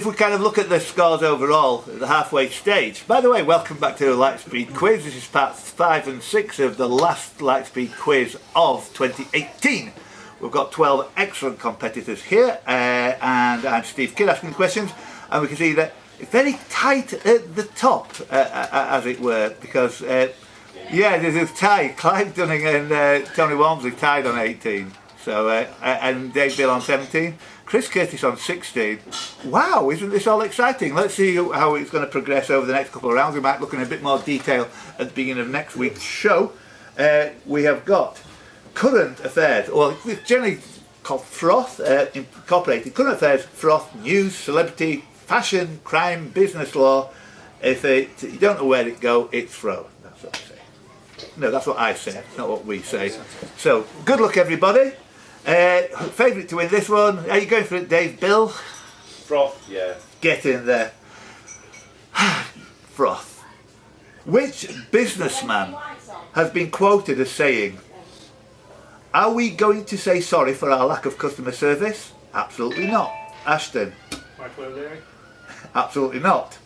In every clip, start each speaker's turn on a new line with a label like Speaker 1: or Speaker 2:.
Speaker 1: if we kind of look at the scores overall at the halfway stage. By the way, welcome back to the LightSpeed Quiz. This is part 5 and 6 of the last LightSpeed Quiz of 2018. We've got 12 excellent competitors here, and I'm Steve Kidd asking questions, and we can see that it's very tight at the top, as it were, because yeah, there's a tie. Clive Dunning and Tony Walmsley tied on 18, so and Dave Bill on 17. Chris Curtis on 16. Wow, isn't this all exciting? Let's see how it's going to progress over the next couple of rounds. We might look in a bit more detail at the beginning of next week's show. We have got current affairs, well, it's generally called Froth, incorporated. Current affairs, Froth, news, celebrity, fashion, crime, business law. If you don't know where it go, it's Froth. That's what I say. No, that's what I say, it's not what we say. So, good luck everybody. Favourite to win this one. Are you going for it, Dave? Bill?
Speaker 2: Froth, yeah.
Speaker 1: Get in there. Froth. Which businessman has been quoted as saying, "Are we going to say sorry for our lack of customer service? Absolutely not." Ashton?
Speaker 2: Michael O'Leary?
Speaker 1: Absolutely not.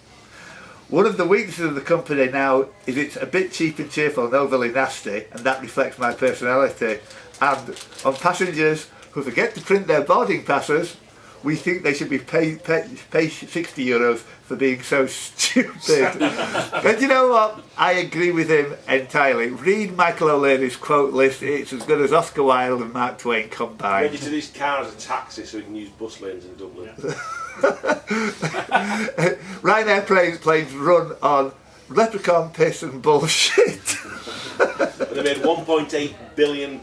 Speaker 1: One of the weaknesses of the company now is it's a bit cheap and cheerful and overly nasty, and that reflects my personality. And on passengers who forget to print their boarding passes, we think they should be paid 60 euros for being so stupid. And you know what? I agree with him entirely. Read Michael O'Leary's quote list. It's as good as Oscar Wilde and Mark Twain combined.
Speaker 2: Register his car as a taxi so we can use bus lanes in Dublin.
Speaker 1: Ryanair planes run on leprechaun piss and bullshit.
Speaker 2: They made £1.8 billion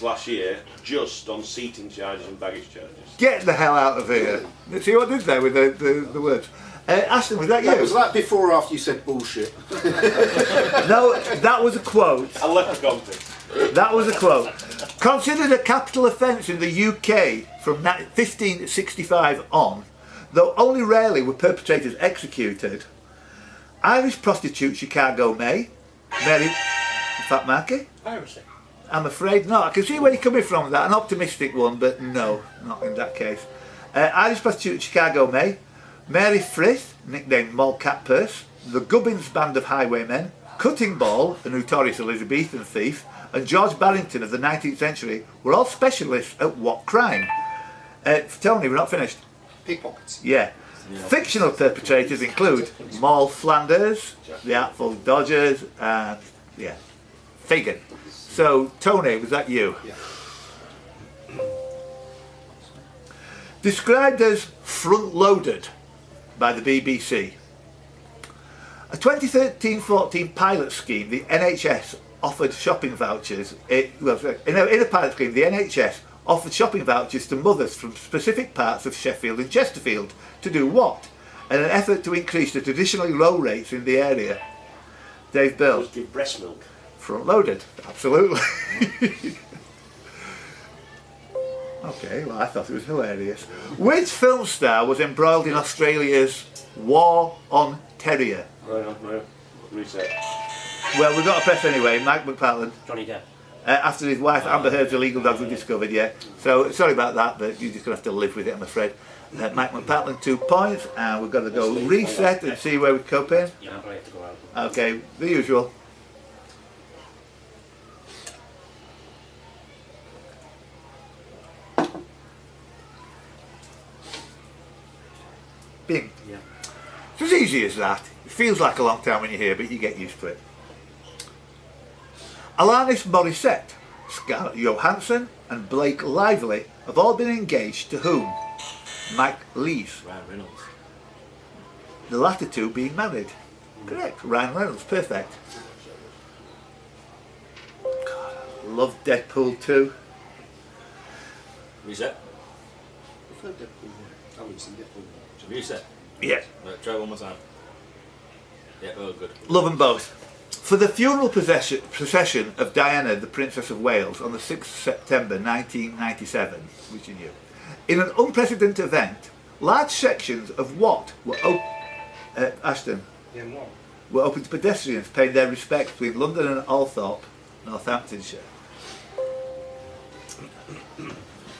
Speaker 2: last year just on seating charges and baggage charges.
Speaker 1: Get the hell out of here. See what I did there with the words. Ashton, was that you?
Speaker 3: Was that before or after you said bullshit?
Speaker 1: No, that was a quote.
Speaker 2: A leprechaun piss.
Speaker 1: That was a quote. Considered a capital offence in the UK from 1565 on, though only rarely were perpetrators executed, Irish prostitute Chicago Mary, Fat Marky?
Speaker 2: Piracy.
Speaker 1: I'm afraid not. I can see where you're coming from with that. An optimistic one, but no, not in that case. Irish prostitute Chicago Mary Frith, nicknamed Molecat Purse, the Gubbins Band of Highwaymen, Cutting Ball, the notorious Elizabethan thief, and George Barrington of the 19th century were all specialists at what crime? Tony, we're not finished.
Speaker 3: Pickpockets.
Speaker 1: Yeah. Fictional perpetrators include Maul Flanders, the Artful Dodgers, and yeah, Fagin. So, Tony, was that you?
Speaker 3: Yeah.
Speaker 1: Described as front-loaded by the BBC. A 2013-14 pilot scheme, the NHS offered shopping vouchers. In a pilot scheme, the NHS offered shopping vouchers to mothers from specific parts of Sheffield and Chesterfield. To do what? In an effort to increase the traditionally low rates in the area. Dave Bill.
Speaker 2: Just give breast milk.
Speaker 1: Front-loaded, absolutely. Okay, well I thought it was hilarious. Which film star was embroiled in Australia's War on Terror?
Speaker 2: No. Reset.
Speaker 1: Well, we've got to press anyway. Mike McPartland.
Speaker 2: Johnny Depp.
Speaker 1: After his wife Amber Heard's illegal dogs were discovered, yeah. So, sorry about that, but you're just going to have to live with it, I'm afraid. Mike McPartland, 2 points, and we've got to go reset and see where we cope in.
Speaker 2: Yeah, I have to go out.
Speaker 1: Okay, the usual. Bing.
Speaker 2: Yeah.
Speaker 1: It's as easy as that. It feels like a long time when you're here, but you get used to it. Alanis Morissette, Scarlett Johansson and Blake Lively have all been engaged to whom? Mike Lees.
Speaker 2: Ryan Reynolds.
Speaker 1: The latter two being married. Correct. Ryan Reynolds, perfect. God, I love Deadpool 2.
Speaker 2: Reset.
Speaker 3: I've heard Deadpool. I haven't seen Deadpool.
Speaker 2: Reset.
Speaker 1: Yeah.
Speaker 2: Right, try one more time. Yeah, oh good.
Speaker 1: Love them both. For the funeral procession of Diana, the Princess of Wales, on the 6th of September 1997, which you knew, in an unprecedented event, large sections of what were Ashton?
Speaker 3: Yeah, what?
Speaker 1: Were open to pedestrians paying their respects between London and Althorpe, Northamptonshire.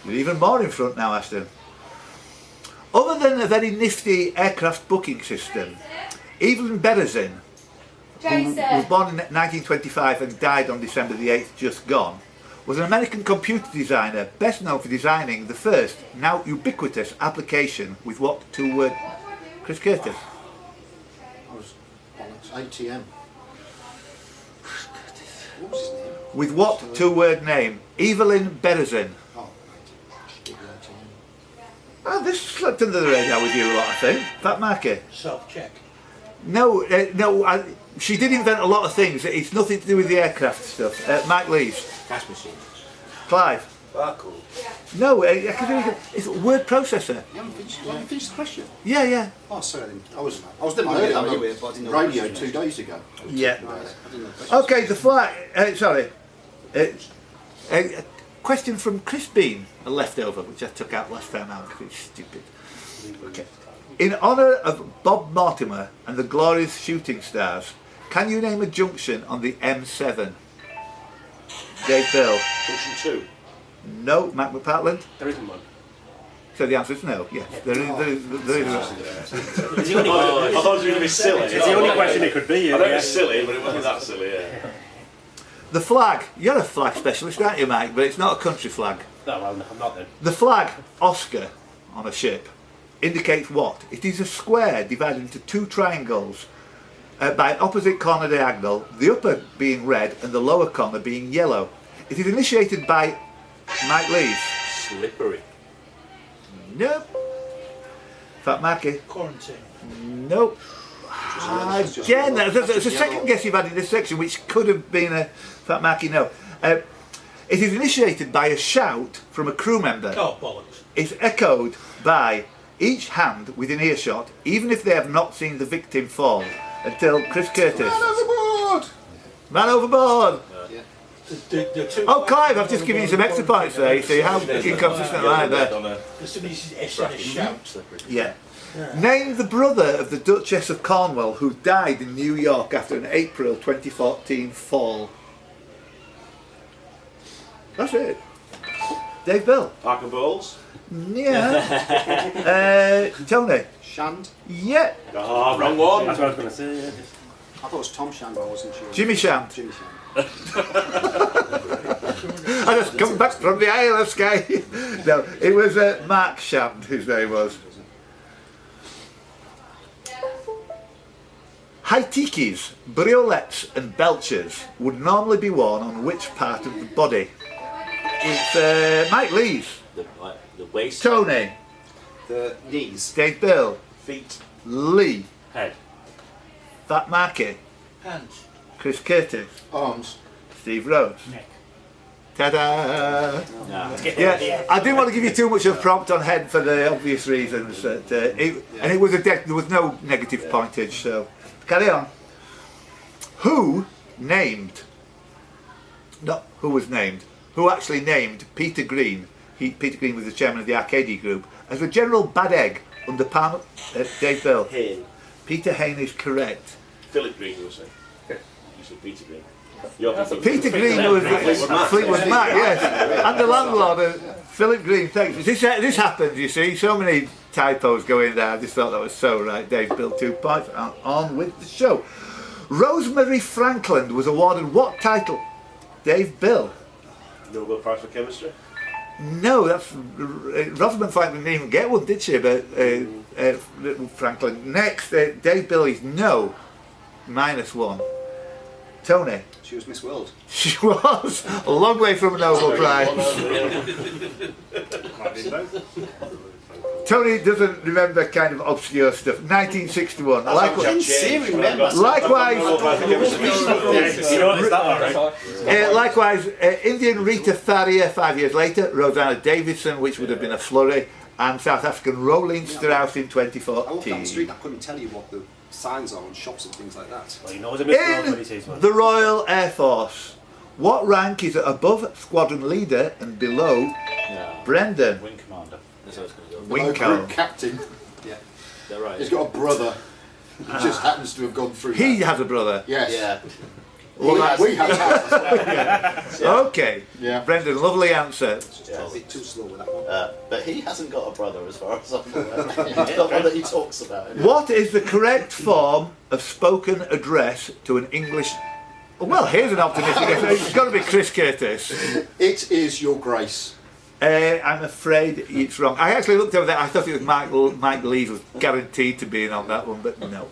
Speaker 1: You're even more in front now, Ashton. Other than a very nifty aircraft booking system, Evelyn Berezin, who was born in 1925 and died on December the 8th, just gone, was an American computer designer best known for designing the first, now ubiquitous, application with what two-word? Chris Curtis.
Speaker 3: I was ATM. What was his name?
Speaker 1: With what two-word name? Evelyn Berezin.
Speaker 3: Oh, right. Big ATM.
Speaker 1: Oh, this slipped under the radar with you a lot, I think. Fat Marky.
Speaker 4: Self-check.
Speaker 1: No, she did invent a lot of things. It's nothing to do with the aircraft stuff. Mike Lees.
Speaker 2: Cash machine.
Speaker 1: Clive.
Speaker 2: Barcode.
Speaker 1: No, it's a word processor.
Speaker 3: You haven't finished the question?
Speaker 1: Yeah.
Speaker 3: Oh, sorry. I was doing my earlier on the radio 2 days ago.
Speaker 1: Yeah.
Speaker 3: I didn't know.
Speaker 1: Okay, the flag. Sorry. A question from Chris Bean, a leftover, which I took out last time out because it's stupid. Okay. In honour of Bob Mortimer and the glorious shooting stars, can you name a junction on the M7? Dave Bill.
Speaker 2: Junction 2.
Speaker 1: No. Matt McPartland.
Speaker 2: There isn't one.
Speaker 1: So the answer is no. Yes, there is.
Speaker 5: It's the only
Speaker 2: I thought it was going to be silly.
Speaker 5: It's the only question it could be.
Speaker 2: I thought it was silly, but it wasn't that silly, yeah.
Speaker 1: The flag. You're a flag specialist, aren't you, Mike? But it's not a country flag.
Speaker 5: No, well, I'm not then.
Speaker 1: The flag, Oscar, on a ship, indicates what? It is a square divided into two triangles by an opposite corner diagonal, the upper being red and the lower corner being yellow. It is initiated by Mike Lees.
Speaker 2: Slippery.
Speaker 1: Nope. Fat Marky.
Speaker 4: Quarantine.
Speaker 1: Nope. Again, there's a second guess you've had in this section, which could have been a Fat Marky. No. It is initiated by a shout from a crew member.
Speaker 4: Oh, bollocks.
Speaker 1: It's echoed by each hand within earshot, even if they have not seen the victim fall, until Chris Curtis.
Speaker 3: Man overboard!
Speaker 1: Man overboard!
Speaker 4: The two
Speaker 1: Oh, Clive, I've just given you some extra points there. You see how inconsistent I am there.
Speaker 4: Somebody's S in a shout.
Speaker 1: Yeah. Name the brother of the Duchess of Cornwall who died in New York after an April 2014 fall. That's it. Dave Bill.
Speaker 2: Parker Bowles.
Speaker 1: Yeah. Tony.
Speaker 3: Shand?
Speaker 1: Yeah.
Speaker 2: Oh, wrong one.
Speaker 5: That's what I was going to say. Yeah.
Speaker 3: I thought it was Tom Shand, but I wasn't sure.
Speaker 1: Jimmy Shand.
Speaker 3: Jimmy Shand.
Speaker 1: I just come back from the Isle of Skye. No, it was Mark Shand, his name was. High tikis, briolettes and belchers would normally be worn on which part of the body? It's Mike Lees.
Speaker 6: The waist.
Speaker 1: Tony.
Speaker 3: The knees.
Speaker 1: Dave Bill.
Speaker 2: Feet.
Speaker 1: Lee.
Speaker 5: Head.
Speaker 1: Fat Marky.
Speaker 4: Hands.
Speaker 1: Chris Curtis.
Speaker 3: Arms.
Speaker 1: Steve Rhodes.
Speaker 4: Neck.
Speaker 1: Ta-da!
Speaker 6: No.
Speaker 1: Yeah, I didn't want to give you too much of a prompt on head for the obvious reasons. That, and it was there was no negative pointage, so carry on. Who named? Not who was named. Who actually named Peter Green? Peter Green was the chairman of the Arcady Group as a general bad egg under Palmer. Dave Bill.
Speaker 2: Hayne.
Speaker 1: Peter Hayne is correct.
Speaker 2: Philip Green, you were saying. You said Peter Green. You're
Speaker 1: Peter Green was Fleetwood Mac, yes, and the landlord, Philip Green. Thanks. This happens, you see. So many typos go in there. I just thought that was so right. Dave Bill 2 points. On with the show. Rosemary Franklin was awarded what title? Dave Bill.
Speaker 2: Nobel Prize for Chemistry.
Speaker 1: No, that's Rosamund Franklin didn't even get one, did she? But Franklin. Next, Dave Bill is no. -1. Tony.
Speaker 3: She was Miss World.
Speaker 1: She was a long way from a Nobel Prize. Tony doesn't remember kind of obscure stuff. 1961. Likewise, Indian Rita Faria 5 years later, Rosanna Davidson, which would have been a flurry, and South African Rolene Strauss in
Speaker 3: I walked down the
Speaker 1: 2014.
Speaker 3: street and I couldn't tell you what the signs are on shops and things like that.
Speaker 5: Well, you know it's a mystery when he sees one.
Speaker 1: In the Royal Air Force, what rank is above squadron leader and below
Speaker 6: No.
Speaker 1: Brendan?
Speaker 6: Wing commander. That's how it's going to go.
Speaker 1: Wing
Speaker 3: Group
Speaker 1: Colonel.
Speaker 3: captain. Yeah.
Speaker 6: Is that right?
Speaker 3: He's got a brother who just happens to have gone through
Speaker 1: He
Speaker 3: that.
Speaker 1: has a brother.
Speaker 3: Yes.
Speaker 6: Yeah.
Speaker 1: Well, that's-
Speaker 3: We had that.
Speaker 1: Okay,
Speaker 3: Yeah.
Speaker 1: Brendan, lovely answer.
Speaker 3: A bit too slow with that one.
Speaker 7: But he hasn't got a brother as far as I'm aware. He's got one that he talks about.
Speaker 1: What is the correct form of spoken address to an English... Well, here's an optimistic answer. It's got to be Chris Curtis.
Speaker 3: It is your grace.
Speaker 1: I'm afraid it's wrong. I actually looked over there. I thought it was Mike Lees was guaranteed to be in on that one, but no.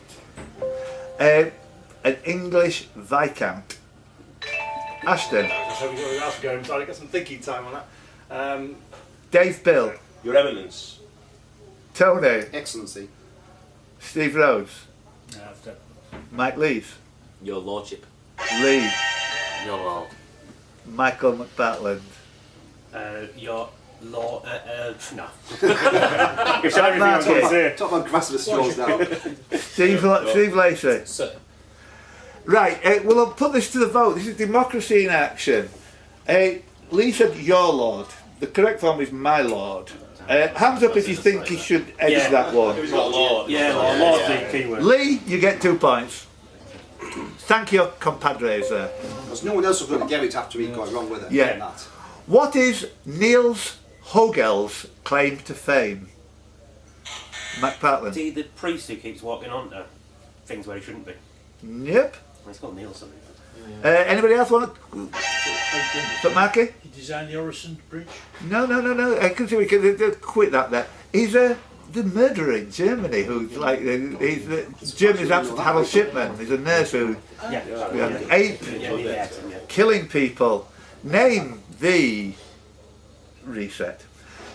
Speaker 1: An English Viscount. Ashton.
Speaker 5: I was hoping you were going to go, so I got some thinking time on that.
Speaker 1: Dave Bill.
Speaker 2: Your Eminence.
Speaker 1: Tony.
Speaker 3: Excellency.
Speaker 1: Steve Rhodes.
Speaker 5: No, I've done-
Speaker 1: Mike Lees.
Speaker 6: Your Lordship.
Speaker 1: Lee.
Speaker 7: Your lord.
Speaker 1: Michael McPartland.
Speaker 5: your law. No. If everything I was going to say.
Speaker 3: Talk about grass of the straws now.
Speaker 1: Steve Lacey.
Speaker 4: Sir.
Speaker 1: Right, well, I'll put this to the vote. This is democracy in action. Lee said your lord. The correct form is my lord. Hands up if you think he should edge
Speaker 5: Yeah.
Speaker 1: that one.
Speaker 2: Who's got Lord?
Speaker 5: Yeah, Lord's the keyword.
Speaker 1: Lee, you get 2 points. Thank your compadres there.
Speaker 3: Because no one else was going to get it after he got it wrong with it.
Speaker 1: Yeah.
Speaker 3: That.
Speaker 1: What is Niels Hogel's claim to fame? McPartland.
Speaker 5: See the priest who keeps walking on to things where he shouldn't be.
Speaker 1: Yep.
Speaker 5: Well, it's called Neil something.
Speaker 1: Anybody else want to? But Marky?
Speaker 4: He designed the Orison Bridge.
Speaker 1: No. I can see we can quit that there. He's the murderer in Germany who's like, he's the Germany's answer to Harold Shipman. He's a nurse who
Speaker 5: Yeah.
Speaker 1: ape
Speaker 5: Yeah.
Speaker 1: killing people. Name the reset.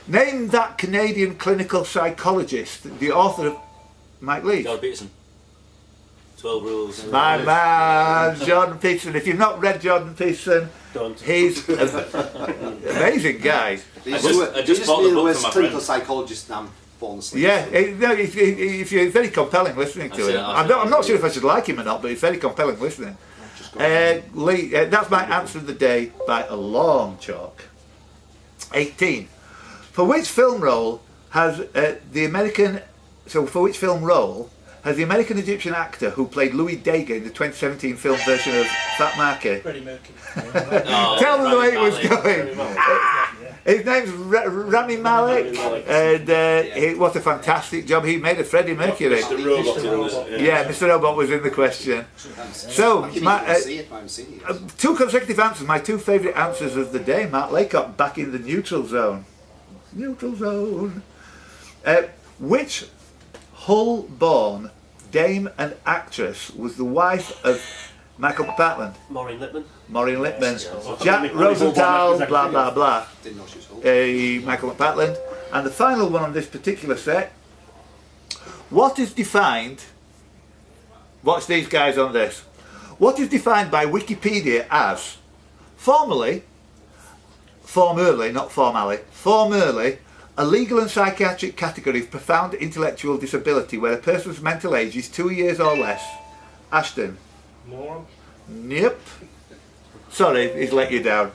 Speaker 1: Name that Canadian clinical psychologist, the author of Mike Leach.
Speaker 6: George Peterson. 12 Rules.
Speaker 1: My man, Jordan Peterson. If you've not read Jordan Peterson,
Speaker 5: Don't.
Speaker 1: he's an amazing guy.
Speaker 2: I just bought the
Speaker 3: knew
Speaker 2: book
Speaker 3: was
Speaker 2: for my
Speaker 3: clinical
Speaker 2: friend.
Speaker 3: psychologist and I'm falling asleep.
Speaker 1: Yeah, if you're very compelling listening to
Speaker 6: That's it,
Speaker 1: him.
Speaker 6: that's
Speaker 1: I'm not sure if I should like him or not, but it's very compelling listening. Lee, that's my answer of the day by a long chalk. 18. For which film role has the American Egyptian actor who played Louis Dega in the 2017 film version of Fat Marky?
Speaker 4: Freddie Mercury.
Speaker 6: Oh,
Speaker 1: Tell them the way it was
Speaker 6: Rami
Speaker 1: going. His name's Rami Malek, and what a fantastic job he made of Freddie Mercury.
Speaker 2: Mr. Robot in this.
Speaker 1: Yeah, Mr. Robot was in the question. So,
Speaker 3: I can't
Speaker 1: Matt,
Speaker 3: even see it, but I'm seeing it.
Speaker 1: 2 consecutive answers, my 2 favourite answers of the day. Matt Laycock back in the neutral zone. Neutral zone. Which Hull-born dame and actress was the wife of Michael McPartland?
Speaker 5: Maureen Lipman.
Speaker 1: Maureen Lipman.
Speaker 5: Yes.
Speaker 1: Jack
Speaker 5: Only
Speaker 1: Rosenthal,
Speaker 5: Hull-born,
Speaker 1: blah blah blah.
Speaker 3: Didn't know she was old.
Speaker 1: Michael McPartland. And the final one on this particular set. What is defined, watch these guys on this, what is defined by Wikipedia as formerly, a legal and psychiatric category of profound intellectual disability where a person's mental age is 2 years or less? Ashton.
Speaker 5: Moron.
Speaker 1: Yep. Sorry, he's let you down.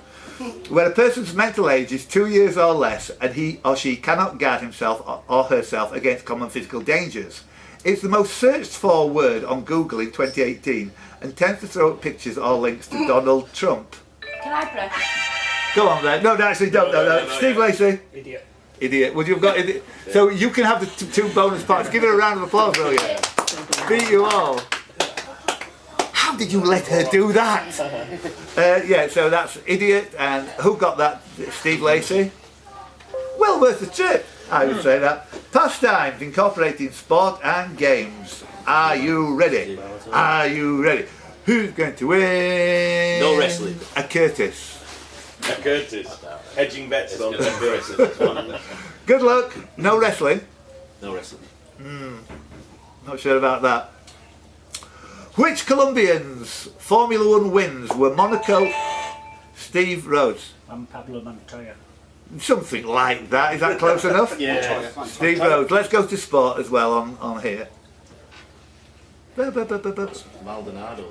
Speaker 1: Where a person's mental age is 2 years or less and he or she cannot guard himself or herself against common physical dangers. It's the most searched for word on Google in 2018 and tends to throw up pictures or links to Donald Trump.
Speaker 8: Can I press?
Speaker 1: Go on there. No, actually don't. No. Steve Lacey.
Speaker 5: Idiot.
Speaker 1: Idiot. Would you have got idiot? So you can have the 2 bonus points. Give it a round of applause, will you? Beat you all. How did you let her do that? Yeah, so that's idiot. And who got that? Steve Lacey. Well worth the trip, I would say that. Pastimes incorporating sport and games. Are you ready? Are you ready? Who's going to win?
Speaker 6: No wrestling.
Speaker 1: A Curtis.
Speaker 2: Curtis. Hedging bets on Curtis.
Speaker 1: Good luck. No wrestling.
Speaker 6: No wrestling.
Speaker 1: Not sure about that. Which Colombians' Formula 1 wins were Monaco? Steve Rhodes.
Speaker 5: I'm Pablo Montoya.
Speaker 1: Something like that. Is that close enough?
Speaker 5: Yeah.
Speaker 1: Steve Rhodes. Let's go to sport as well on here.
Speaker 7: Maldonado.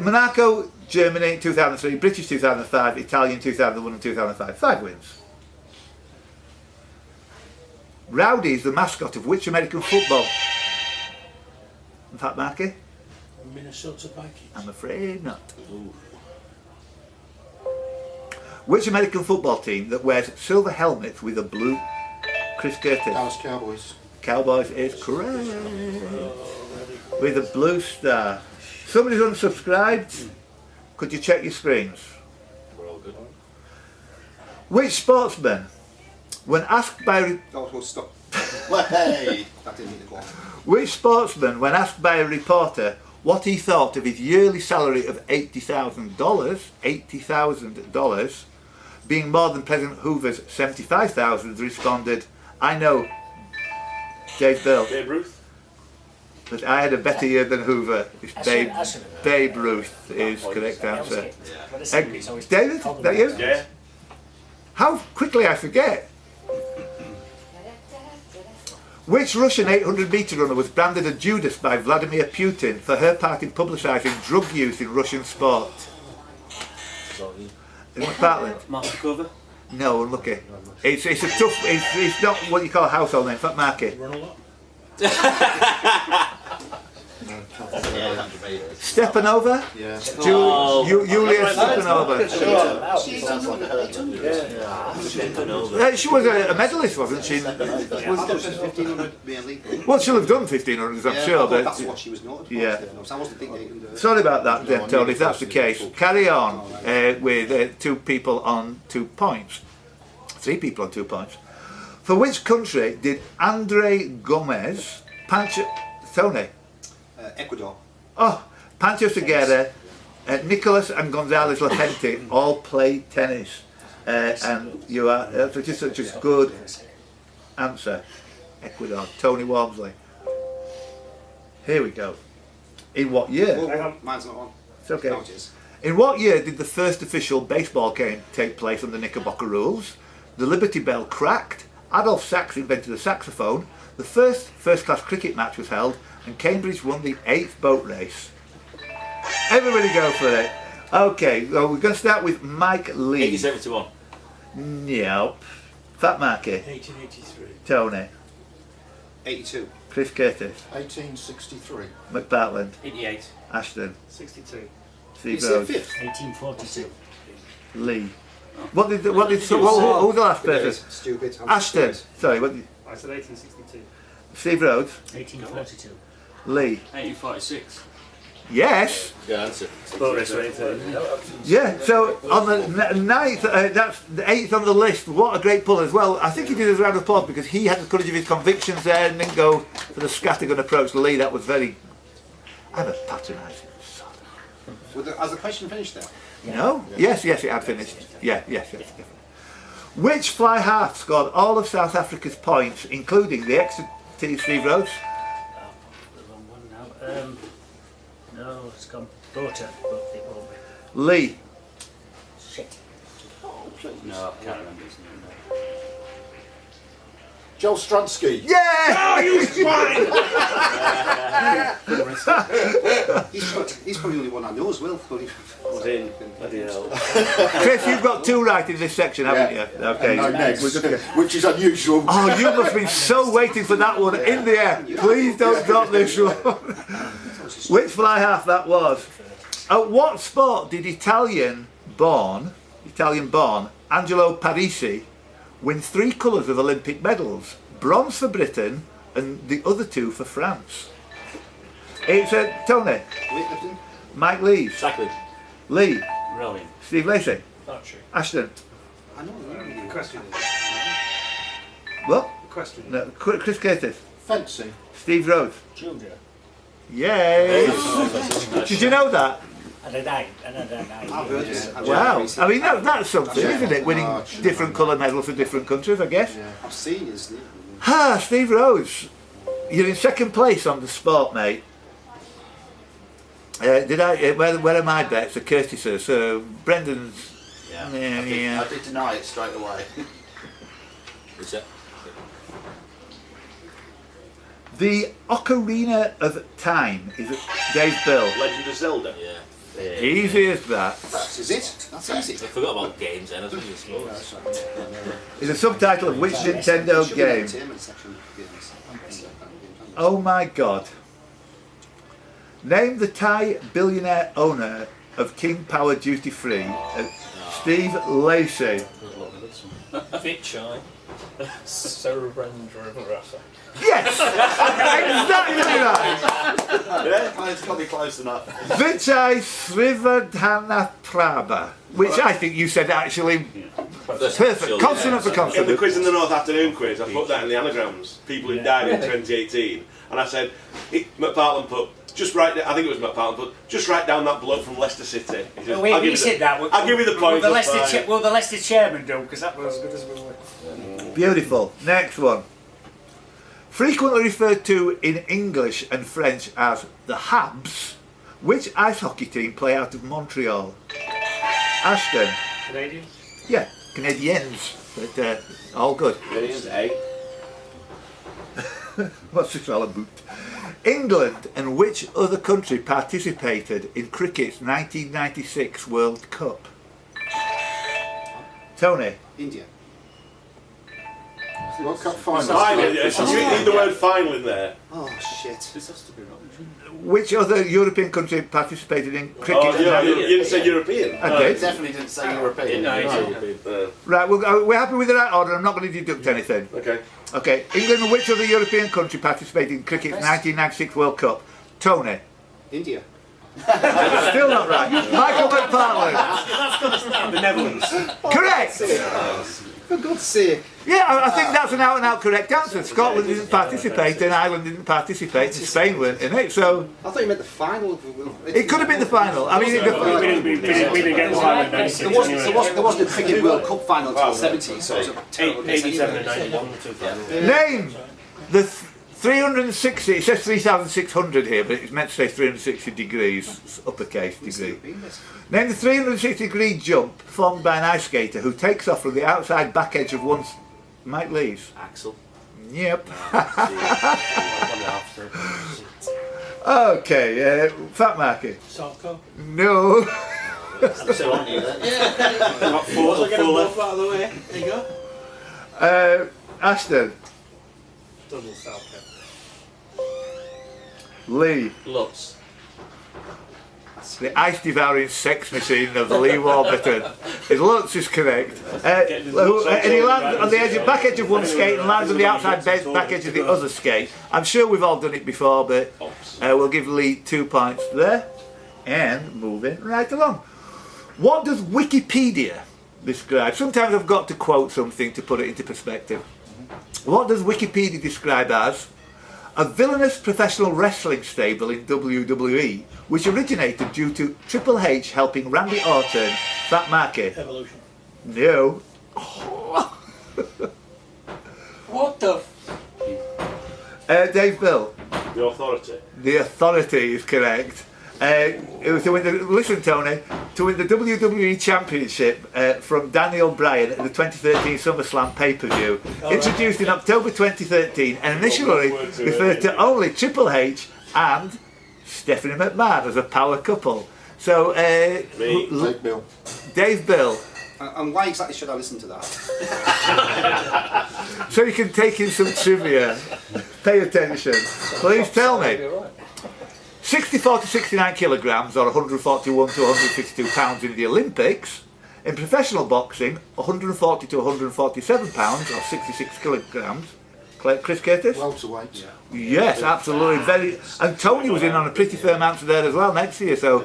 Speaker 1: Monaco, Germany 2003, British 2005, Italian 2001 and 2005. 5 wins. Rowdy is the mascot of which American football? In fact, Marky?
Speaker 4: Minnesota Vikings.
Speaker 1: I'm afraid not. Which American football team that wears silver helmets with a blue... Chris Curtis.
Speaker 3: Dallas Cowboys.
Speaker 1: Cowboys is correct. With a blue star. Somebody's unsubscribed. Could you check your screens?
Speaker 6: We're all good.
Speaker 1: Which sportsman, when asked by...
Speaker 3: Oh, stop.
Speaker 7: Hey!
Speaker 3: That didn't need to go on.
Speaker 1: Which sportsman, when asked by a reporter what he thought of his yearly salary of $80,000, being more than President Hoover's $75,000, responded, I know, Dave Bill,
Speaker 2: Babe Ruth.
Speaker 1: but I had a better year than Hoover. It's Babe Ruth is correct answer. David, that you?
Speaker 2: Yeah.
Speaker 1: How quickly I forget. Which Russian 800-metre runner was branded a Judas by Vladimir Putin for her part in publicising drug use in Russian sport? In Bartlett?
Speaker 5: Markova.
Speaker 1: No, unlucky. It's a tough. It's not what you call a household name. Fat market.
Speaker 4: Run a lot.
Speaker 1: Stepanova.
Speaker 3: Yeah.
Speaker 1: Julia Stepanova. She was a medalist, wasn't she?
Speaker 3: Was 1500 mainly?
Speaker 1: Well, she'll have done 1500s, I'm sure. But
Speaker 3: That's what she was noted for.
Speaker 1: Yeah.
Speaker 3: So I wasn't thinking you can do it.
Speaker 1: sorry about that, then, Tony. If that's the case, carry on with 2 people on 2 points. 3 people on 2 points. For which country did Andre Gomez, Tony?
Speaker 3: Ecuador.
Speaker 1: Oh, Pancho Segura, Nicolas and Gonzalez Lapente all play tennis. And you are, that's just such a good answer. Ecuador, Tony Walmsley. Here we go. In what year?
Speaker 3: Oh, mine's not on.
Speaker 1: It's okay.
Speaker 3: No, it is.
Speaker 1: In what year did the first official baseball game take place under Knickerbocker rules? The Liberty Bell cracked, Adolph Sax invented the saxophone, the first-class cricket match was held, and Cambridge won the 8th boat race. Everybody go for it. Okay, well, we're going to start with Mike Lee.
Speaker 6: 1871.
Speaker 1: Nope. Fat Marky.
Speaker 4: 1883.
Speaker 1: Tony.
Speaker 3: 82.
Speaker 1: Chris Curtis.
Speaker 3: 1863.
Speaker 1: McPartland.
Speaker 5: 88.
Speaker 1: Ashton.
Speaker 5: 62.
Speaker 1: Steve
Speaker 3: It's the
Speaker 1: Rhodes.
Speaker 3: 5th.
Speaker 5: 1842.
Speaker 1: Who was the last person?
Speaker 3: Stupid. I'm
Speaker 1: Ashton.
Speaker 3: stupid.
Speaker 1: Sorry, what did,
Speaker 5: I said 1862.
Speaker 1: Steve Rhodes.
Speaker 5: 1842.
Speaker 1: Lee.
Speaker 5: 1846.
Speaker 1: Yes.
Speaker 6: Good answer.
Speaker 1: Yeah, so on the 9th, that's the 8th on the list. What a great pull as well. I think he did a round of applause because he had the courage of his convictions there and didn't go for the scattergun approach. Lee, that was very... I'm a patronising sod.
Speaker 3: Has the question finished there?
Speaker 1: No? Yes, it had finished. Yes, definitely. Which fly half scored all of South Africa's points, including the extra Steve Rhodes?
Speaker 5: The wrong one now. No, it's gone. Daughter, but it won't be.
Speaker 1: Lee.
Speaker 5: Shit. No, I can't remember his name.
Speaker 3: Joel Strunsky.
Speaker 1: Yeah!
Speaker 2: Oh, you swine!
Speaker 3: He's probably the only one I know as well.
Speaker 2: Was in. Bloody hell.
Speaker 1: Chris, you've got 2 right in this section, haven't you? Okay.
Speaker 3: No next,
Speaker 1: We're good to go.
Speaker 3: which is unusual.
Speaker 1: Oh, you must have been so waiting for that one in the air. Please don't drop this one. Which fly half that was? At what sport did Italian-born Angelo Parisi win 3 colours of Olympic medals? Bronze for Britain and the other 2 for France. It's Tony.
Speaker 3: Weightlifting.
Speaker 1: Mike Lee.
Speaker 6: Cycling.
Speaker 1: Lee.
Speaker 5: Rowing.
Speaker 1: Steve Lacey.
Speaker 4: Archery.
Speaker 1: Ashton.
Speaker 3: I know.
Speaker 4: Question.
Speaker 1: What?
Speaker 4: Question.
Speaker 1: No, Chris Curtis.
Speaker 3: Fencing.
Speaker 1: Steve Rhodes.
Speaker 5: Junior.
Speaker 1: Yay! Did you know that?
Speaker 5: And a 9.
Speaker 3: I've heard it.
Speaker 1: Wow. I mean, that's something, isn't it? Winning different colour medals for different countries, I guess.
Speaker 3: Yeah. I've seen his name.
Speaker 1: Ah, Steve Rhodes. You're in 2nd place on the sport, mate. Where are my bets? The Curtises. So Brendan's.
Speaker 7: Yeah.
Speaker 1: Yeah.
Speaker 7: I did deny it straight away.
Speaker 6: What's that?
Speaker 1: The Ocarina of Time is Dave Bill.
Speaker 2: Legend of Zelda.
Speaker 6: Yeah.
Speaker 1: Easy as that.
Speaker 3: Is it? That's easy.
Speaker 6: I forgot about games then, I think it's sports.
Speaker 1: Is a subtitle of which Nintendo game? Oh my god. Name the Thai billionaire owner of King Power Duty Free, Steve Lacey.
Speaker 5: Vichai. Surrendrarasa.
Speaker 1: Yes! Exactly right!
Speaker 7: Oh, it's got to be close enough.
Speaker 1: Vichai Srivadhanaprabha, which I think you said actually perfect. Consonant for
Speaker 2: In the
Speaker 1: consonant.
Speaker 2: quiz in the North Afternoon quiz, I put that in the anagrams. People who died in 2018. And I said, McPartland put, just write, I think it was McPartland put, just write down that bloke from Leicester City. He says,
Speaker 8: Well, we said that.
Speaker 2: I'll give you the point.
Speaker 8: Will the Leicester chairman do? Because that was as good as we were.
Speaker 1: Beautiful. Next one. Frequently referred to in English and French as the Habs, which ice hockey team play out of Montreal? Ashton.
Speaker 5: Canadians?
Speaker 1: Yeah, Canadiens. But all good.
Speaker 2: Canadians, A.
Speaker 1: What's this all about? England and which other country participated in cricket's 1996 World Cup? Tony.
Speaker 3: India. World Cup final.
Speaker 2: Final, yes. You need the word final in there.
Speaker 3: Oh shit.
Speaker 7: This has to be wrong.
Speaker 1: Which other European country participated in cricket?
Speaker 2: Oh, yeah, you didn't say European.
Speaker 1: I did.
Speaker 7: Definitely didn't say European.
Speaker 1: Right, we're happy with the right order. I'm not going to deduct anything.
Speaker 2: Okay.
Speaker 1: Okay, England and which other European country participated in cricket's 1996 World Cup? Tony.
Speaker 3: India.
Speaker 1: Still not right. Michael McPartland.
Speaker 5: The Netherlands.
Speaker 1: Correct.
Speaker 3: For God's sake.
Speaker 1: Yeah, I think that's an out-and-out correct answer. Scotland didn't participate and Ireland didn't participate and Spain weren't in it, so
Speaker 3: I thought you meant the final.
Speaker 1: it could have been the final. I mean,
Speaker 5: We didn't get the final in 96
Speaker 3: There wasn't a cricket World Cup final until 70, so it was a terrible miss
Speaker 5: 87 and
Speaker 3: anyway.
Speaker 5: 91 to final.
Speaker 1: name the 360, it says 3,600 here, but it's meant to say 360 degrees, it's uppercase degree. Name the 360 degree jump performed by an ice skater who takes off from the outside back edge of one's... Mike Lees.
Speaker 6: Axel.
Speaker 1: Yep. Okay, Fat Marky.
Speaker 4: Sarko.
Speaker 1: No.
Speaker 7: So on you then.
Speaker 2: Not four,
Speaker 4: I'll get them
Speaker 2: four
Speaker 4: both
Speaker 2: left.
Speaker 4: out of the way. There you go.
Speaker 1: Ashton.
Speaker 5: Double Salco.
Speaker 1: Lee.
Speaker 6: Lutz.
Speaker 1: The ice devouring sex machine of the Lee Warburton. His Lutz is correct. And he lands on the back edge of one skate and lands on the outside back edge of the other skate. I'm sure we've all done it before, but we'll give Lee 2 points there. And moving right along. What does Wikipedia describe? Sometimes I've got to quote something to put it into perspective. What does Wikipedia describe as? A villainous professional wrestling stable in WWE, which originated due to Triple H helping Randy Orton, Fat Marky.
Speaker 4: Evolution.
Speaker 1: No.
Speaker 4: What the?
Speaker 1: Dave Bill.
Speaker 2: The Authority.
Speaker 1: The Authority is correct. It was to win listen, Tony, to win the WWE Championship from Daniel Bryan at the 2013 SummerSlam pay-per-view, introduced in October 2013 and initially referred to only Triple H and Stephanie McMahon as a power couple. So,
Speaker 3: Dave Bill.
Speaker 1: Dave Bill.
Speaker 3: And why exactly should I listen to that?
Speaker 1: So you can take in some trivia. Pay attention. Please tell me. 64 to 69 kilograms or 141 to 152 pounds in the Olympics. In professional boxing, 140 to 147 pounds or 66 kilograms. Chris Curtis?
Speaker 3: Welterweight.
Speaker 1: Yes, absolutely. Very. And Tony was in on a pretty firm answer there as well next year, so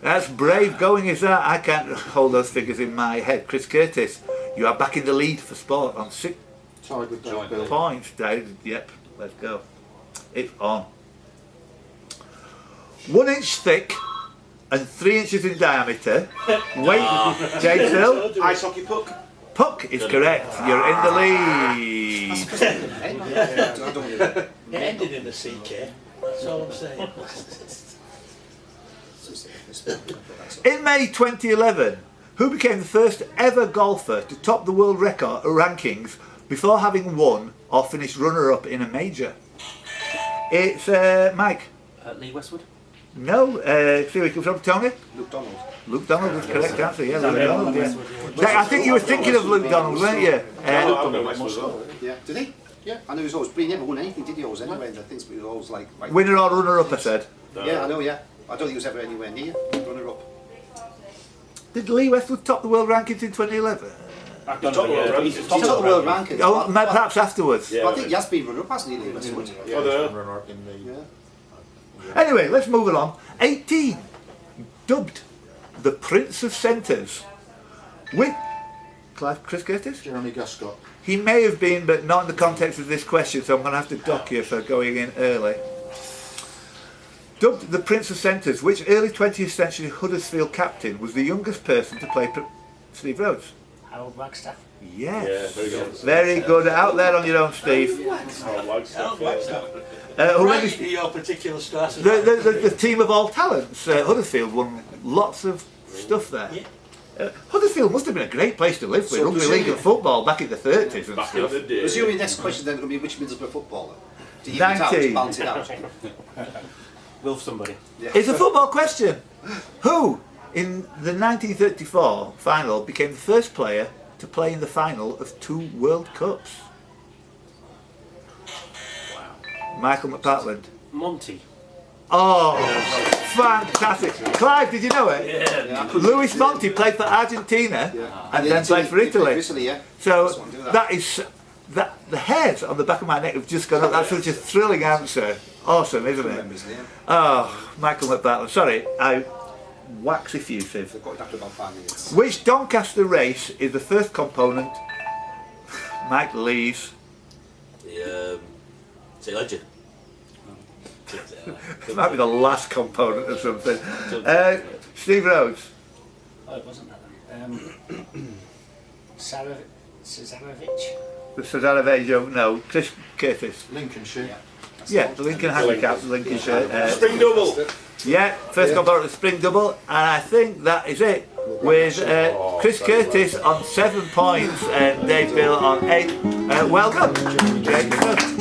Speaker 1: that's brave going, is that? I can't hold those figures in my head. Chris Curtis, you are back in the lead for sport on 6
Speaker 3: Tied with Dave Bill.
Speaker 1: points, Dave. Yep, let's go. It's on. 1 inch thick and 3 inches in diameter. Weight, Dave Bill.
Speaker 2: Ice hockey puck.
Speaker 1: Puck is correct. You're in the lead.
Speaker 4: It ended in a CK. That's all I'm saying.
Speaker 1: In May 2011, who became the first ever golfer to top the world record rankings before having won or finished runner-up in a major? It's Mike.
Speaker 6: Lee Westwood.
Speaker 1: No, see where it comes from, Tony?
Speaker 3: Luke Donald.
Speaker 1: Luke Donald was correct answer, yeah, Luke Donald, yeah. I think you were thinking of Luke Donald, weren't you?
Speaker 2: I know Westwood as well.
Speaker 3: Yeah. Did he? Yeah, I know he was always, but he never won anything, did he? Always anywhere in the things, but he was always like. Right.
Speaker 1: Winner or runner-up, I said.
Speaker 3: Yeah, I know. Yeah, I don't think he was ever anywhere near runner up.
Speaker 1: Did Lee Westwood top the world rankings in 2011?
Speaker 5: I don't
Speaker 2: Top
Speaker 5: know,
Speaker 2: world
Speaker 5: yeah,
Speaker 2: rankings.
Speaker 5: he's
Speaker 3: He's top of the world rankings.
Speaker 1: Oh, perhaps afterwards.
Speaker 2: Yeah.
Speaker 3: But I think he has been runner up, hasn't he, Lee Westwood?
Speaker 2: Yeah. Oh, no.
Speaker 9: Runner-up in the...
Speaker 3: Yeah.
Speaker 1: Anyway, let's move along. 18. Dubbed the Prince of Centres. With Chris Curtis?
Speaker 9: Jeremy Guscott.
Speaker 1: He may have been, but not in the context of this question, so I'm going to have to dock you for going in early. Dubbed the Prince of Centres, which early 20th century Huddersfield captain was the youngest person to play Steve Rhodes?
Speaker 8: Harold Wagstaff.
Speaker 1: Yes.
Speaker 2: Yeah, very good.
Speaker 1: Very good. Out there on your own, Steve.
Speaker 2: Harold Wagstaff,
Speaker 4: Oh, Wagstaff.
Speaker 1: Already,
Speaker 4: Right, your particular stars.
Speaker 1: the team of all talents, Huddersfield won lots of stuff there.
Speaker 4: Yeah.
Speaker 1: Huddersfield must have been a great place to live with
Speaker 3: So
Speaker 1: rugby
Speaker 3: does
Speaker 1: league
Speaker 3: he-
Speaker 1: and football back in the 30s and
Speaker 2: Back in
Speaker 1: stuff.
Speaker 2: the day.
Speaker 3: Presuming next question then going to be which Middlesbrough footballer? To even it out,
Speaker 1: 19.
Speaker 3: to balance it out.
Speaker 5: Wilf somebody.
Speaker 1: It's a football question. Who, in the 1934 final, became the first player to play in the final of 2 World Cups? Michael McPartland.
Speaker 5: Monty.
Speaker 1: Oh, fantastic. Clive, did you know it?
Speaker 4: Yeah.
Speaker 1: Luis Monti played for Argentina and then played for Italy.
Speaker 3: Yeah.
Speaker 1: So
Speaker 3: Just want to do that.
Speaker 1: that is that the hairs on the back of my neck have just gone up. That's such a thrilling answer. Awesome, isn't it?
Speaker 3: Remember his name.
Speaker 1: Oh, Michael McPartland. Sorry, I wax effusive.
Speaker 3: They've got it after about 5 minutes.
Speaker 1: Which Doncaster race is the first component? Mike Lees.
Speaker 6: The St. Legend.
Speaker 1: It might be the last component or something. Steve Rhodes.
Speaker 8: Oh, it wasn't that then. Cesarovic.
Speaker 1: The Sazaravejo, no. Chris Curtis.
Speaker 9: Lincolnshire.
Speaker 1: Yeah, the Lincoln handicap, the Lincolnshire.
Speaker 2: Spring double.
Speaker 1: Yeah, first component of spring double, and I think that is it. With Chris Curtis on 7 points and Dave Bill on 8. Well done. Great stuff.